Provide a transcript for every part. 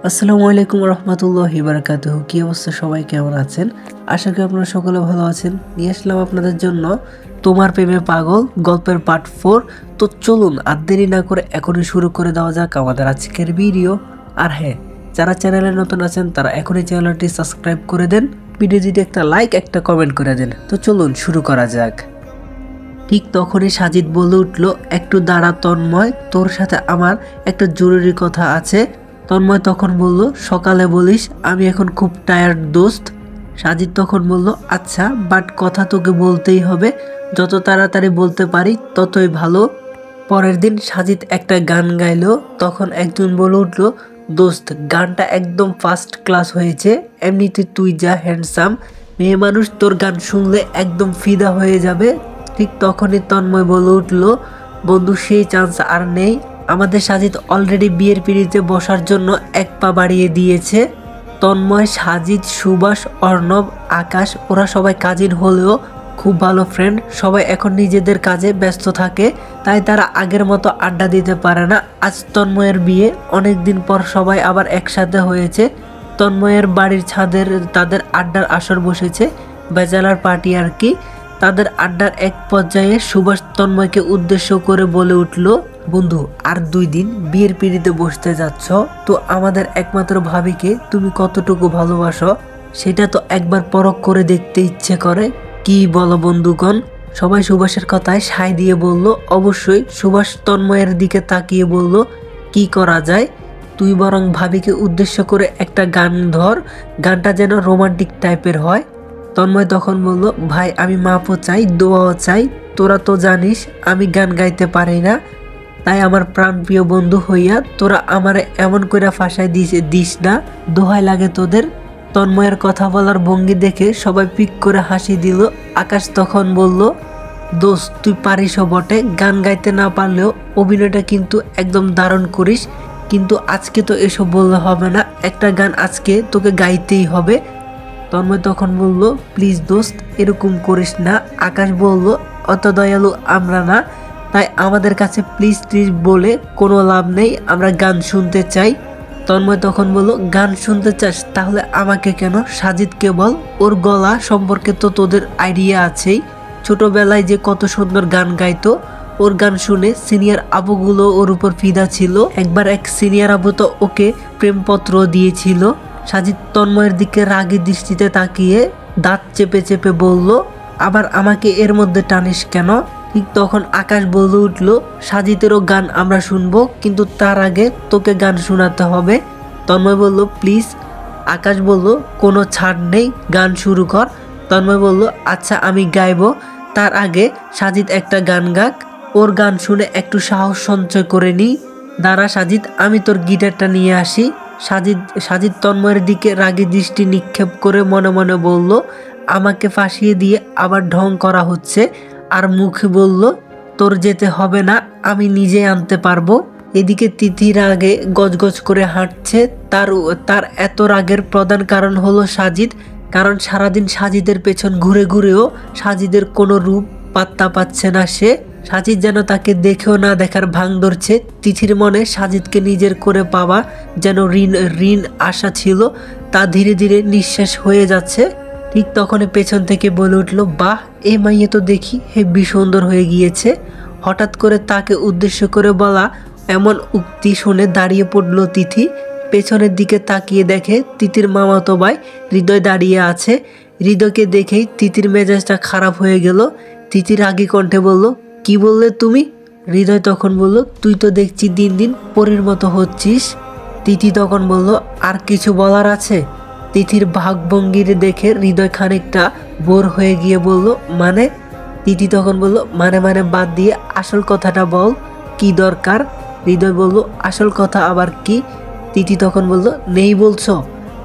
আসসালামু আলাইকুম রহমতুল্লাহি বারাকাতুহু। কি অবস্থা, সবাই কেমন আছেন? আশা করি আপনারা সকলে ভালো আছেন। নিয়ে আসলাম আপনাদের জন্য তোমার প্রেমে পাগল গল্পের পার্ট 4। তো চলুন আর দেরি না করে এখনই শুরু করে দেওয়া যাক আমাদের আজকের ভিডিও। আর হ্যাঁ, যারা চ্যানেলে নতুন আছেন তারা এখনই চ্যানেলটি সাবস্ক্রাইব করে দেন, ভিডিওটিতে একটা লাইক একটা কমেন্ট করে দেন। তো চলুন শুরু করা যাক। ঠিক তখনই সাজিদ বলে উঠল, একটু দাঁড়া তন্ময়, তোর সাথে আমার একটা জরুরি কথা আছে। তন্ময় তখন বলল, সকালে বলিস, আমি এখন খুব টায়ার্ড দোস্ত। সাজিদ তখন বলল, আচ্ছা, বাট কথা তোকে বলতেই হবে, যত তাড়াতাড়ি বলতে পারি ততই ভালো। পরের দিন সাজিদ একটা গান গাইলো। তখন একজন বলে উঠল, দোস্ত, গানটা একদম ফার্স্ট ক্লাস হয়েছে, এমনিতে তুই যা হ্যান্ডসাম, মেয়ে মানুষ তোর গান শুনলে একদম ফিদা হয়ে যাবে। ঠিক তখনই তন্ময় বলে উঠল, বন্ধু, সেই চান্স আর নেই, আমাদের সাজিদ অলরেডি বিয়ের পিঁড়িতে বসার জন্য এক পা বাড়িয়ে দিয়েছে। তন্ময়, সাজিদ, সুভাষ, অর্ণব, আকাশ, ওরা সবাই কাজিন হলেও খুব ভালো ফ্রেন্ড। সবাই এখন নিজেদের কাজে ব্যস্ত থাকে, তাই তারা আগের মতো আড্ডা দিতে পারে না। আজ তন্ময়ের বিয়ে, অনেক দিন পর সবাই আবার একসাথে হয়েছে। তন্ময়ের বাড়ির ছাদের তাদের আড্ডার আসর বসেছে, ব্যাচেলার পার্টি আর কি। তাদের আড্ডার এক পর্যায়ে সুভাষ তন্ময়কে উদ্দেশ্য করে বলে উঠল, বন্ধু, আর 2 দিন বিয়ের পিঁড়িতে বসতে যাচ্ছ, তো আমাদের একমাত্র ভাবিকে তুমি কতটুকু ভালোবাসো সেটা তো একবার পরখ করে দেখতে ইচ্ছে করে। কি বলো বন্ধুগণ? সবাই সুভাষের কথায় সায় দিয়ে বলল, অবশ্যই। সুভাষ তন্ময়ের দিকে তাকিয়ে বলল, কি করা যায়? তুই বরং ভাবিকে উদ্দেশ্য করে একটা গান ধর, গানটা যেন রোমান্টিক টাইপের হয়। তন্ময় তখন বলল, ভাই, আমি মাপও চাই, দোয়াও চাই। তোরা তো জানিস আমি গান গাইতে পারি না, তাই আমার প্রাণপ্রিয় বন্ধু হইয়া তোরা আমারে এমন করে ফাঁসায় দিস না, দোহাই লাগে তোদের। তন্ময়ের কথা বলার ভঙ্গি দেখে সবাই পিক করে হাসি দিল। আকাশ তখন বলল, দোস্ত, তুই পারিসও বটে, গান গাইতে না পারলেও অভিনয়টা কিন্তু একদম দারুণ করিস। কিন্তু আজকে তো এসব বললে হবে না, একটা গান আজকে তোকে গাইতেই হবে। তন্ময় তখন বলল, প্লিজ দোস্ত, এরকম করিস না। আকাশ বলল, অত দয়ালু আমরা না, তাই আমাদের কাছে প্লিজ প্লিজ বলে কোনো লাভ নেই, আমরা গান শুনতে চাই। তন্ময় তখন বলল, গান শুনতে চাস? তাহলে আমাকে কেন, সাজিদকে বল, ওর গলা সম্পর্কে তো তোদের আইডিয়া আছেই, ছোটবেলায় যে কত সুন্দর গান গাইতো। ওর গান শুনে সিনিয়র আবুগুলো ওর উপর ফিদা ছিল, একবার এক সিনিয়র আবু তো ওকে প্রেমপত্র দিয়েছিল। সাজিদ তন্ময়ের দিকে রাগী দৃষ্টিতে তাকিয়ে দাঁত চেপে চেপে বলল, আবার আমাকে এর মধ্যে টানিস কেন? ঠিক তখন আকাশ বলে উঠল, সাজিদেরও গান আমরা শুনবো, কিন্তু তার আগে তোকে গান শোনাতে হবে। তন্ময় বলল, প্লিজ। আকাশ বলল, কোনো ছাড় নেই, গান শুরু কর। তন্ময় বলল, আচ্ছা, আমি গাইবো, তার আগে সাজিদ একটা গান গাক, ওর গান শুনে একটু সাহস সঞ্চয় করে নিই। দাঁড়া সাজিদ, আমি তোর গিটারটা নিয়ে আসি। সাজিদ তন্ময়ের দিকে রাগী দৃষ্টি নিক্ষেপ করে মনে মনে বলল, আমাকে ফাঁসিয়ে দিয়ে আবার ঢং করা হচ্ছে। আর মুখে বলল, তোর যেতে হবে না, আমি নিজে আনতে পারবো। এদিকে তিথি রাগে গজগজ করে হাঁটছে। তার এত রাগের প্রধান কারণ হলো সাজিদ, কারণ সারাদিন সাজিদের পেছন ঘুরে ঘুরেও সাজিদের কোনো রূপ পাত্তা পাচ্ছে না সে। সাজিদ যেন তাকে দেখেও না দেখার ভান ধরছে। তিথির মনে সাজিদকে নিজের করে পাওয়া যেন ঋণ আশা ছিল, তা ধীরে ধীরে নিঃশেষ হয়ে যাচ্ছে। ঠিক তখনই পেছন থেকে বলে উঠল, বাহ, এ মাইয়ে তো দেখি হেব্বি সুন্দর হয়ে গিয়েছে। হঠাৎ করে তাকে উদ্দেশ্য করে বলা এমন উক্তি শুনে দাঁড়িয়ে পড়ল তিথি। পেছনের দিকে তাকিয়ে দেখে তিথির মামাতো ভাই হৃদয় দাঁড়িয়ে আছে। হৃদয়কে দেখেই তিথির মেজাজটা খারাপ হয়ে গেল। তিথি রাগী কণ্ঠে বলল, কি বললে তুমি? হৃদয় তখন বলল, তুই তো দেখছি দিন দিন পরীর মতো হচ্ছিস। তিথি তখন বলল, আর কিছু বলার আছে? তিথির ভাবভঙ্গির দেখে হৃদয় খানিকটা বোর হয়ে গিয়ে বলল, মানে? তিথি তখন বলল, মানে বাদ দিয়ে আসল কথাটা বল, কি দরকার? হৃদয় বলল, আসল কথা আবার কি? তিথি তখন বলল, নেই বলছো?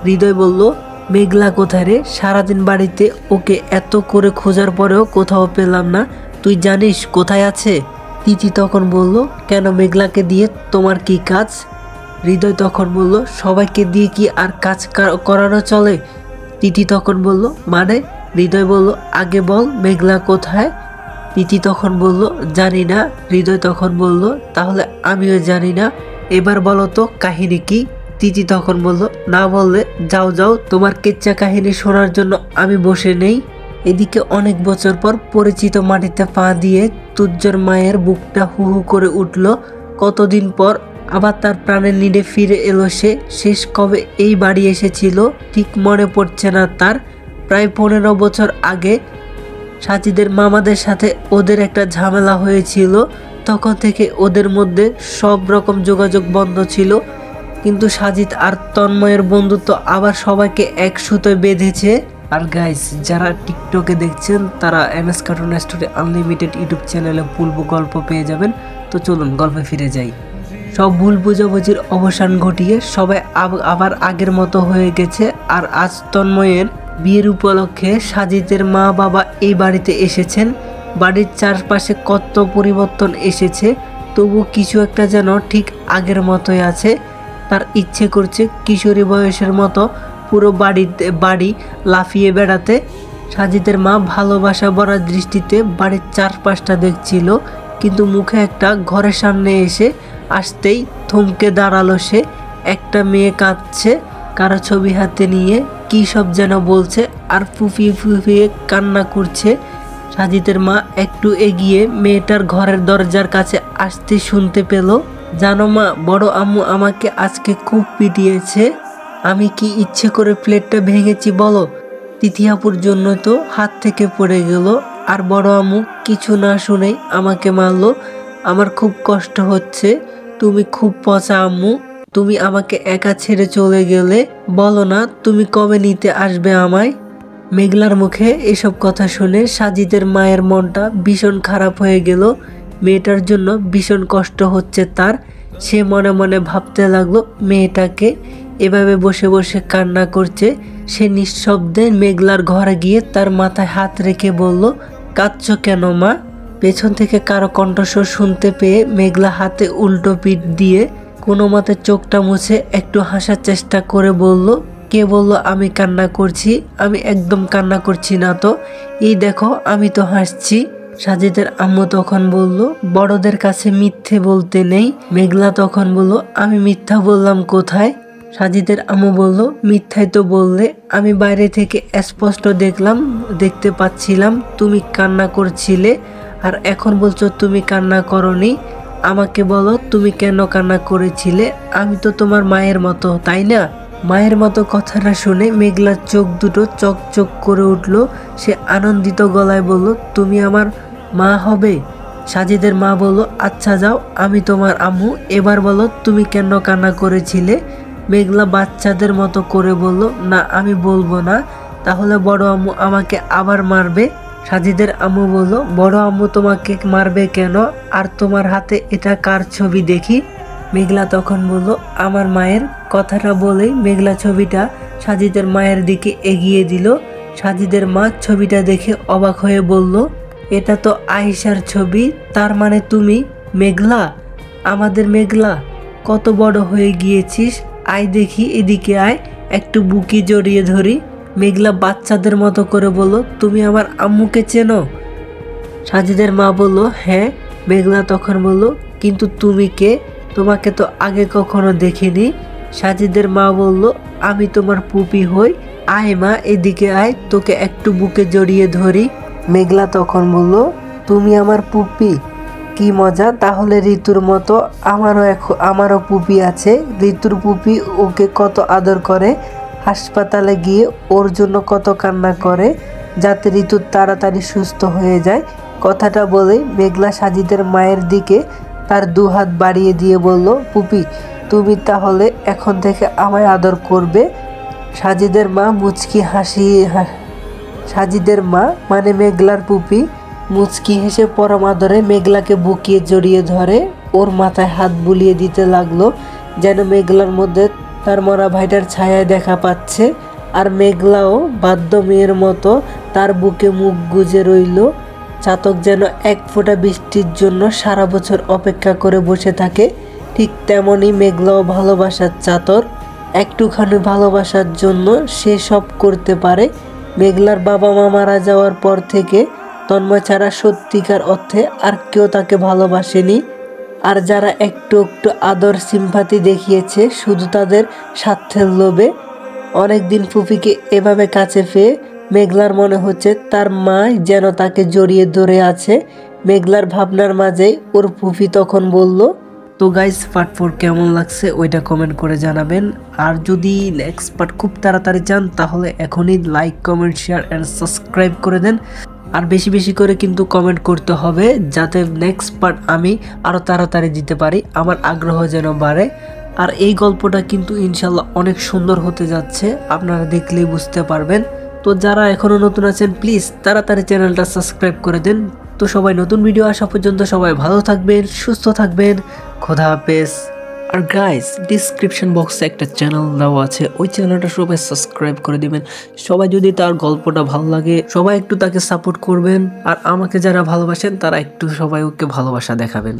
হৃদয় বলল, মেঘলা কোথায় রে? সারাদিন বাড়িতে ওকে এত করে খোঁজার পরেও কোথাও পেলাম না, তুই জানিস কোথায় আছে? তিথি তখন বলল, কেন, মেঘলাকে দিয়ে তোমার কি কাজ? হৃদয় তখন বলল, সবাইকে দিয়ে কি আর কাজ করানো চলে? তিথি তখন বলল, মানে? হৃদয় বলল, আগে বল, মেঘলা কোথায়? তিথি তখন বলল, জানি না। হৃদয় তখন বলল, তাহলে আমিও জানি না, এবার বলো তো কাহিনী কি? তিথি তখন বলল, না বললে যাও যাও, তোমার কেচ্চা কাহিনী শোনার জন্য আমি বসে নেই। এদিকে অনেক বছর পর পরিচিত মাটিতে পা দিয়ে তুজ্জোর মায়ের বুকটা হু হু করে উঠল। কতদিন পর আবার তার প্রাণের নিড়ে ফিরে এলো সে। শেষ কবে এই বাড়ি এসেছিল ঠিক মনে পড়ছে না তার। প্রায় 15 বছর আগে সাজিদের মামাদের সাথে ওদের একটা ঝামেলা হয়েছিল। তখন থেকে ওদের মধ্যে সব রকম যোগাযোগ বন্ধ ছিল, কিন্তু সাজিদ আর তন্ময়ের বন্ধুত্ব আবার সবাইকে এক সুতোয় বেঁধেছে। আর গাইস, যারা টিকটকে দেখছেন তারা MS cartoon story unlimited YouTube চ্যানেলে পূর্ব গল্প পেয়ে যাবেন। তো চলুন গল্পে ফিরে যাই। সব ভুল বোঝাবুঝির অবসান ঘটিয়ে সবাই আবার আগের মতো হয়ে গেছে। আর আজ তন্ময়ের বিয়ের উপলক্ষে সাজিদের মা বাবা এই বাড়িতে এসেছেন। বাড়ির চারপাশে কত পরিবর্তন এসেছে, তবু কিছু একটা যেন ঠিক আগের মতোই আছে। তার ইচ্ছে করছে কিশোরী বয়সের মতো পুরো বাড়ি লাফিয়ে বেড়াতে। সাজিদের মা ভালোবাসা ভরা দৃষ্টিতে বাড়ির চারপাশটা দেখছিল, কিন্তু মুখে একটা ঘরের সামনে এসে আসতেই থমকে দাঁড়ালো সে। একটা মেয়ে কাঁদছে, কারো ছবি হাতে নিয়ে কী সব যেন বলছে আর ফুফিয়ে ফুফিয়ে কান্না করছে। সাজিদের মা একটু এগিয়ে মেয়েটার ঘরের দরজার কাছে আসতে শুনতে পেল, জানো মা, বড় আম্মু আমাকে আজকে খুব পিটিয়েছে। আমি কি ইচ্ছে করে প্লেটটা ভেঙেছি বলো? তিথিয়াপুর জন্য তো হাত থেকে পড়ে গেল, আর বড় আম্মু কিছু না শুনেই আমাকে মারলো। আমার খুব কষ্ট হচ্ছে। তুমি খুব পচা আম্মু, তুমি আমাকে একা ছেড়ে চলে গেলে। বলো না তুমি কবে নিতে আসবে আমায়? মেঘলার মুখে এসব কথা শুনে সাজিদের মায়ের মনটা ভীষণ খারাপ হয়ে গেল। মেয়েটার জন্য ভীষণ কষ্ট হচ্ছে তার। সে মনে মনে ভাবতে লাগলো, মেয়েটাকে এভাবে বসে বসে কান্না করছে। সে নিঃশব্দে মেঘলার ঘরে গিয়ে তার মাথায় হাত রেখে বলল, কাঁদছো কেন মা? পেছন থেকে কারো কণ্ঠস্বর শুনতে পেয়ে মেঘলা হাতে উল্টো পিঠ দিয়ে কোনো মতে চোখটা মুছে একটু হাসার চেষ্টা করে বলল, কে বলল আমি কান্না করছি? আমি একদম কান্না করছি না তো, এই দেখো আমি তো হাসছি। সাজিদের আম্মু তখন বলল, বড়দের কাছে মিথ্যে বলতে নেই। মেঘলা তখন বলল, আমি মিথ্যা বললাম কোথায়? সাজিদের আম্মু বলল, মিথ্যাই তো বললে। আমি বাইরে থেকে স্পষ্ট দেখতে পাচ্ছিলাম তুমি কান্না করছিলে, আর এখন বলছো তুমি কান্না করনি। আমাকে বলো তুমি কেন কান্না করেছিলে? আমি তো তোমার মায়ের মতো, তাই না? মায়ের মতো কথাটা শুনে মেঘলার চোখ দুটো চকচক করে উঠল। সে আনন্দিত গলায় বলল, তুমি আমার মা হবে? সাজিদের মা বলল, আচ্ছা যাও, আমি তোমার আম্মু। এবার বলো তুমি কেন কান্না করেছিলে? মেঘলা বাচ্চাদের মতো করে বলল, না আমি বলবো না। তাহলে বড় আম্মু আমাকে আবার মারবে। সাজিদের আম্মু বলল, বড় আম্মু তোমাকে মারবে কেন? আর তোমার হাতে এটা কার ছবি দেখি? মেঘলা তখন বলল, আমার মায়ের। কথাটা বলেই মেঘলা ছবিটা সাজিদের মায়ের দিকে এগিয়ে দিল। সাজিদের মা ছবিটা দেখে অবাক হয়ে বলল, এটা তো আয়েশার ছবি। তার মানে তুমি মেঘলা? আমাদের মেঘলা, কত বড় হয়ে গিয়েছিস। আয় দেখি, এদিকে আয়, একটু বুকে জড়িয়ে ধরি। মেঘলা বাচ্চাদের মতো করে বলল, তুমি আমার আম্মুকে চেনো? সাজিদের মা বলল, হ্যাঁ। মেঘলা তখন বলল, কিন্তু তুমি কে? তোমাকে তো আগে কখনো দেখিনি। সাজিদের মা বলল, আমি তোমার পুপি হই। আয় মা, এদিকে আয়, তোকে একটু বুকে জড়িয়ে ধরি। মেঘলা তখন বলল, তুমি আমার পুপি? কি মজা! তাহলে ঋতুর মতো আমারও পুপি আছে। ঋতুর পুপি ওকে কত আদর করে, হাসপাতালে গিয়ে ওর জন্য কত কান্না করে, যাতে ঋতু তাড়াতাড়ি সুস্থ হয়ে যায়। কথাটা বলেই মেঘলা সাজিদের মায়ের দিকে তার 2 হাত বাড়িয়ে দিয়ে বলল, পুপি, তুমি তাহলে এখন থেকে আমায় আদর করবে। সাজিদের মা সাজিদের মা মানে মেঘলার পুপি মুচকি হেসে পরম আদরে মেঘলাকে বুকিয়ে জড়িয়ে ধরে ওর মাথায় হাত বুলিয়ে দিতে লাগলো, যেন মেঘলার মধ্যে তার মরা ভাইটার ছায়ায় দেখা পাচ্ছে। আর মেঘলাও বাধ্য মেয়ের মতো তার বুকে মুখ গুজে রইল। চাতক যেন এক ফোঁটা বৃষ্টির জন্য সারা বছর অপেক্ষা করে বসে থাকে, ঠিক তেমনই মেঘলাও ভালোবাসার চাতর। একটুখানি ভালোবাসার জন্য সে সব করতে পারে। মেঘলার বাবা মা মারা যাওয়ার পর থেকে তন্ময় ছাড়া সত্যিকার অর্থে আর কেউ তাকে ভালোবাসেনি। আর যারা একটু একটু আদর সিম্পাতি দেখিয়েছে শুধু তাদের স্বার্থের লোভে, অনেকদিন ফুপিকে এভাবে কাছে পেয়ে মেঘলার মনে হচ্ছে তার মা যেন তাকে জড়িয়ে ধরে আছে। মেঘলার ভাবনার মাঝে ওর ফুফি তখন বলল, তো গাইস পার্ট 4 কেমন লাগছে ওইটা কমেন্ট করে জানাবেন। আর যদি নেক্সট পার্ট খুব তাড়াতাড়ি চান তাহলে এখনই like comment share and subscribe করে দেন। আর বেশি বেশি করে কিন্তু কমেন্ট করতে হবে যাতে নেক্সট পার্ট আমি আরও তাড়াতাড়ি দিতে পারি, আমার আগ্রহ যেন বাড়ে। আর এই গল্পটা কিন্তু ইনশাল্লাহ অনেক সুন্দর হতে যাচ্ছে, আপনারা দেখলেই বুঝতে পারবেন। তো যারা এখনও নতুন আছেন প্লিজ তাড়াতাড়ি চ্যানেলটা সাবস্ক্রাইব করে দেন। তো সবাই নতুন ভিডিও আসা পর্যন্ত সবাই ভালো থাকবেন, সুস্থ থাকবেন, খোদা হাফেজ। আর গাইস ডিসক্রিপশন বক্সে একটা চ্যানেল দেওয়া আছে, ওই চ্যানেলটা সবাই সাবস্ক্রাইব করে দিবেন। সবাই যদি তার গল্পটা ভালো লাগে সবাই একটু তাকে সাপোর্ট করবেন, আর আমাকে যারা ভালোবাসেন তারা একটু সবাই ওকে ভালোবাসা দেখাবেন।